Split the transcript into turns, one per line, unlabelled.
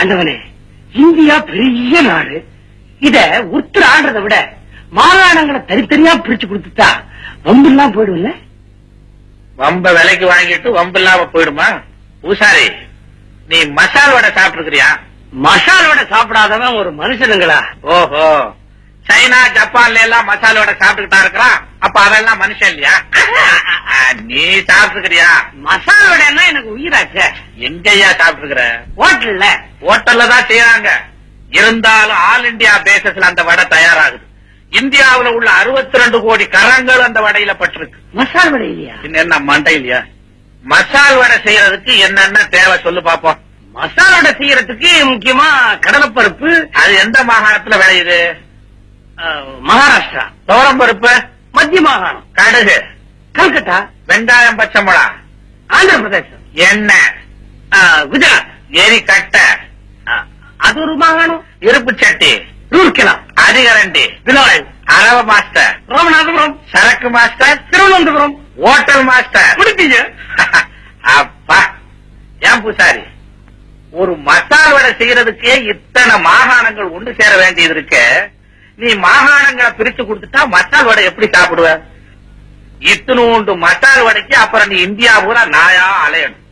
ஆண்டவனே, இந்தியா பெரிய நாடு. இத உத்தர ஆடுறதை விட மாகாணங்களை தனித்தனியா பிரிச்சு கொடுத்துட்டா வம்பு எல்லாம் போயிடும்ல.
வம்ப விலைக்கு வாங்கிட்டு வம்பு இல்லாம போயிடுமா? பூசாரி, நீ மசால் வடை சாப்பிட்டுருக்கிறியா?
மசால் வடை சாப்பிடாதவன் ஒரு மனுஷனுங்களா?
ஓஹோ, சைனா ஜப்பான்ல எல்லாம் மசால் வடை சாப்பிட்டுக்கிட்டா இருக்கிறான். அப்ப அதெல்லாம் மனுஷன் இல்லையா? நீ சாப்பிட்டுருக்கிறியா?
மசால் வடைன்னா எனக்கு உயிராச்சே.
எங்கய்யா சாப்பிட்டுருக்கிற?
ஹோட்டல்ல.
ஹோட்டல்ல தான் செய்யறாங்க. இருந்தாலும் ஆல் இண்டியா பேசஸ்ல அந்த வடை தயாராகுது. இந்தியாவுல உள்ள 62 கோடி கரங்கள் அந்த வடையில பட்டிருக்கு.
மசால் வடை இல்லையா?
என்ன மண்டை இல்லையா? மசால் வடை செய்யறதுக்கு என்னென்ன தேவை சொல்லு பாப்போம்.
மசால் வடை செய்யறதுக்கு முக்கியமா கடலைப்பருப்பு.
அது எந்த மாகாணத்துல விளையுது?
மகாராஷ்டிரா.
துவரம் பருப்பு
மத்திய மாகாணம்.
கடுகு
கல்கத்தா.
வெங்காயம் பச்சை மிளகா
ஆந்திர பிரதேசம்.
எண்ணெய்
குஜராத்.
எரிக்கட்டை
அது ஒரு மாகாணம்.
இருப்பு சட்டி
ரூர்கெலா.
அதிகரண்டி
பிலாய்.
அரவ மாஸ்டர்
ராமநாதபுரம்.
சரக்கு மாஸ்டர்
திருவனந்தபுரம்.
Hotel master.
முடிப்பீங்க.
அப்பா, ஏன் பூசாரி, ஒரு மசால் வடை செய்யறதுக்கே இத்தனை மாகாணங்கள் ஒன்று சேர வேண்டியது இருக்கு. நீ மாகாணங்களை பிரிச்சு கொடுத்துட்டா மசால் வடை எப்படி சாப்பிடுவ? இத்தனோண்டு மசால் வடைக்கு அப்புறம் நீ இந்தியா பூரா நாயா அலையணும்.